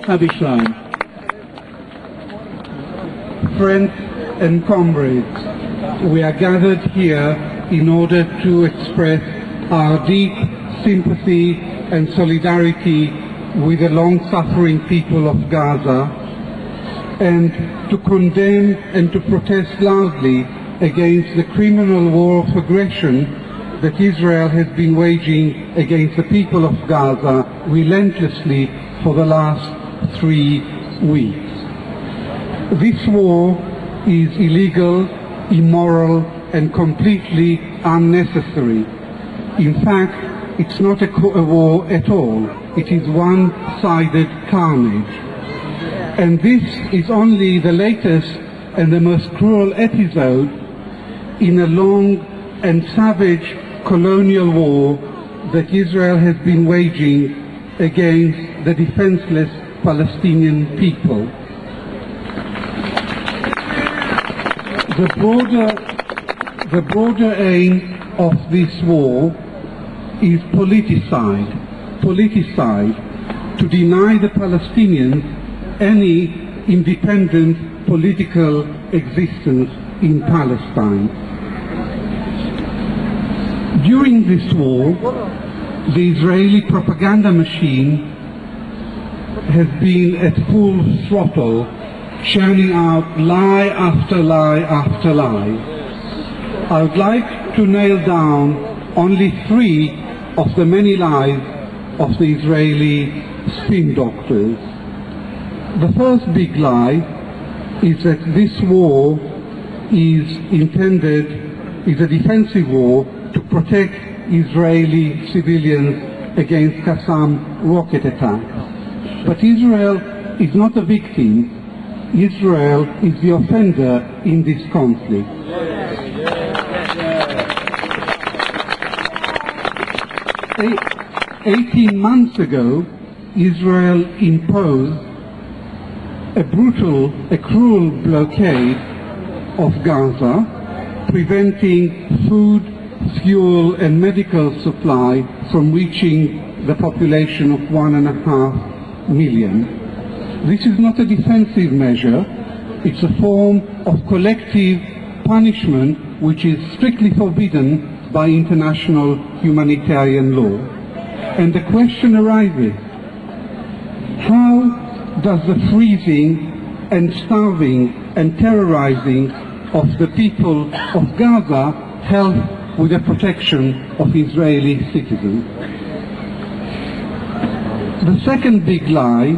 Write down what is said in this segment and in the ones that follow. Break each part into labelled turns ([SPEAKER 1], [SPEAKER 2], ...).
[SPEAKER 1] Avi Shailm. Friends and comrades, we are gathered here in order to express our deep sympathy and solidarity with the long-suffering people of Gaza, and to condemn and to protest loudly against the criminal war of aggression that Israel has been waging against the people of Gaza relentlessly for the last 3 weeks. This war is illegal, immoral, and completely unnecessary. In fact, it's not a war at all. It is one-sided carnage. And this is only the latest and the most cruel episode in a long and savage colonial war that Israel has been waging against the defenseless Palestinian people. The broader aim of this war is politicide, to deny the Palestinians any independent political existence in Palestine. During this war, the Israeli propaganda machine has been at full throttle, churning out lie after lie after lie. I would like to nail down only 3 of the many lies of the Israeli spin doctors. The first big lie is that this war is a defensive war to protect Israeli civilians against Qassam rocket attacks. But Israel is not a victim. Israel is the offender in this conflict. 18 months ago, Israel imposed a cruel blockade of Gaza, preventing food, fuel and medical supply from reaching the population of 1.5 million. This is not a defensive measure, it's a form of collective punishment which is strictly forbidden by international humanitarian law. And the question arises, how does the freezing and starving and terrorizing of the people of Gaza help with the protection of Israeli citizens? The second big lie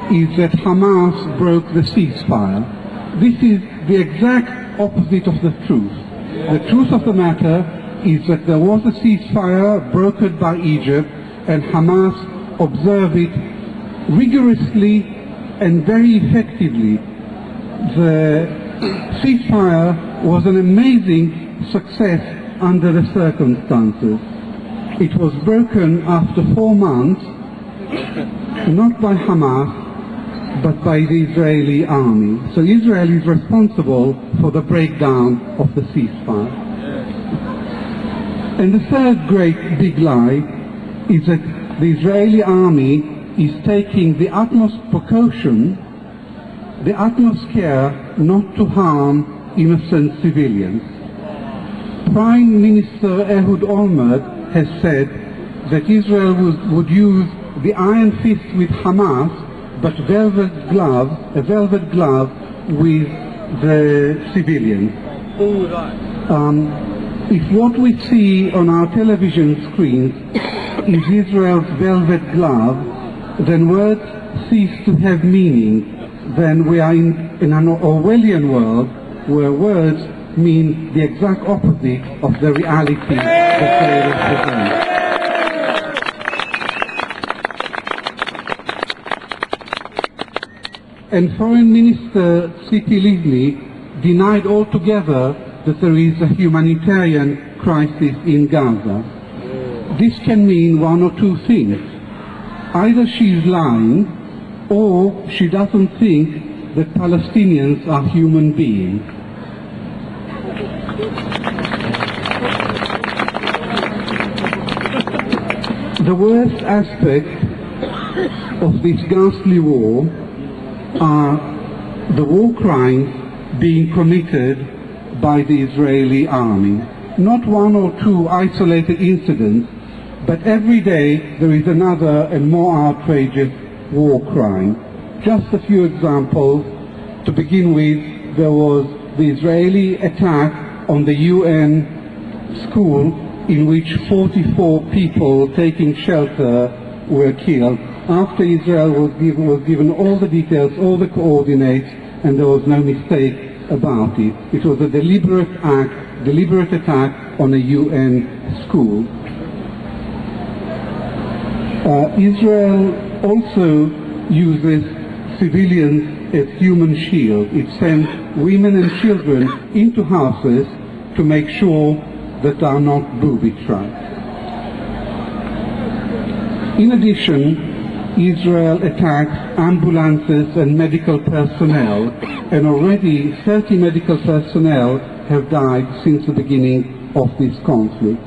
[SPEAKER 1] is that Hamas broke the ceasefire. This is the exact opposite of the truth. The truth of the matter is that there was a ceasefire brokered by Egypt, and Hamas observed it rigorously and very effectively. The ceasefire was an amazing success under the circumstances. It was broken after 4 months, not by Hamas, but by the Israeli army. So Israel is responsible for the breakdown of the ceasefire. And the third great big lie is that the Israeli army is taking the utmost precaution, the utmost care not to harm innocent civilians. Prime Minister Ehud Olmert has said that Israel would use the iron fist with Hamas, but a velvet glove with the civilians. If what we see on our television screens is Israel's velvet glove, then words cease to have meaning. Then we are in an Orwellian world where words mean the exact opposite of the reality that they represent. And Foreign Minister Tzipi Livni denied altogether that there is a humanitarian crisis in Gaza. This can mean one or two things. Either she is lying, or she doesn't think that Palestinians are human beings. The worst aspect of this ghastly war are the war crimes being committed by the Israeli army. Not one or two isolated incidents, but every day there is another and more outrageous war crime. Just a few examples. To begin with, there was the Israeli attack on the UN school in which 44 people taking shelter were killed after Israel was given all the details, all the coordinates, and there was no mistake about it. It was a deliberate attack on a UN school. Israel also uses civilians as human shield. It sends women and children into houses to make sure that are not booby-trapped. In addition, Israel attacks ambulances and medical personnel, and already 30 medical personnel have died since the beginning of this conflict.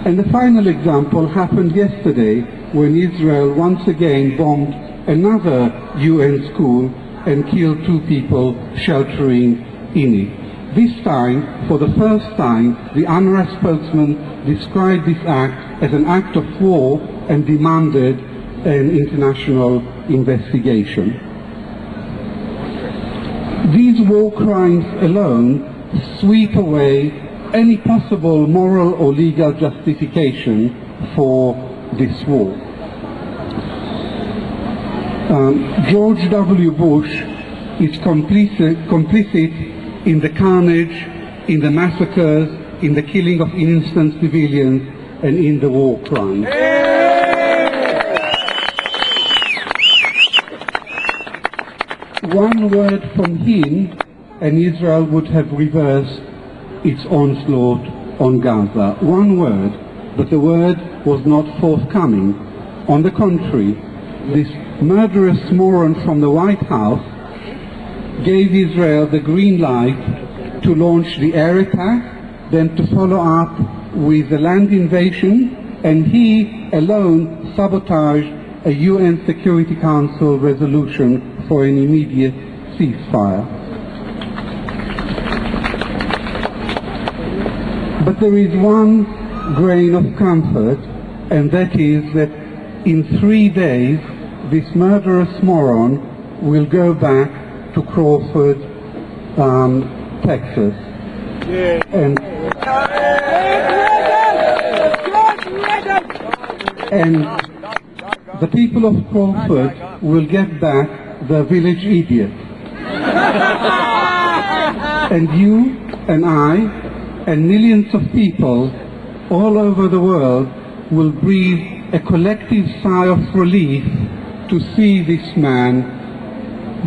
[SPEAKER 1] And the final example happened yesterday when Israel once again bombed another UN school and killed 2 people sheltering in it. This time, for the first time, the UNRWA spokesman described this act as an act of war and demanded an international investigation. These war crimes alone sweep away any possible moral or legal justification for this war. George W. Bush is complicit in the carnage, in the massacres, in the killing of innocent civilians, and in the war crimes. One word from him and Israel would have reversed its onslaught on Gaza. One word, but the word was not forthcoming. On the contrary, this murderous moron from the White House gave Israel the green light to launch the air attack, then to follow up with the land invasion, and he alone sabotaged a UN Security Council resolution for an immediate ceasefire. But there is one grain of comfort, and that is that in 3 days this murderous moron will go back to Crawford, Texas. And the people of Crawford will get back the village idiot. And you and I and millions of people all over the world will breathe a collective sigh of relief to see this man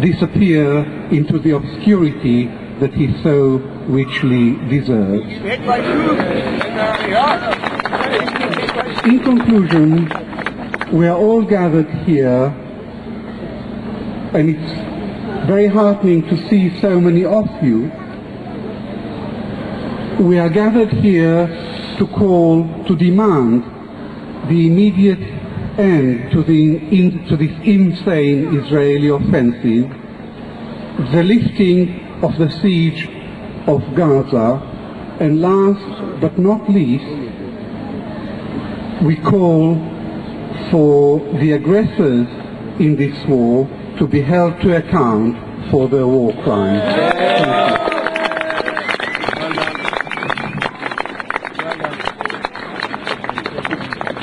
[SPEAKER 1] disappear into the obscurity that he so richly deserves. In conclusion, we are all gathered here, and it's very heartening to see so many of you. We are gathered here to call, to demand the immediate end to this insane Israeli offensive, the lifting of the siege of Gaza, and last but not least, we call for the aggressors in this war to be held to account for their war crimes.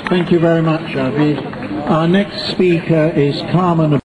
[SPEAKER 2] Thank you very much, Avi. Our next speaker is Carmen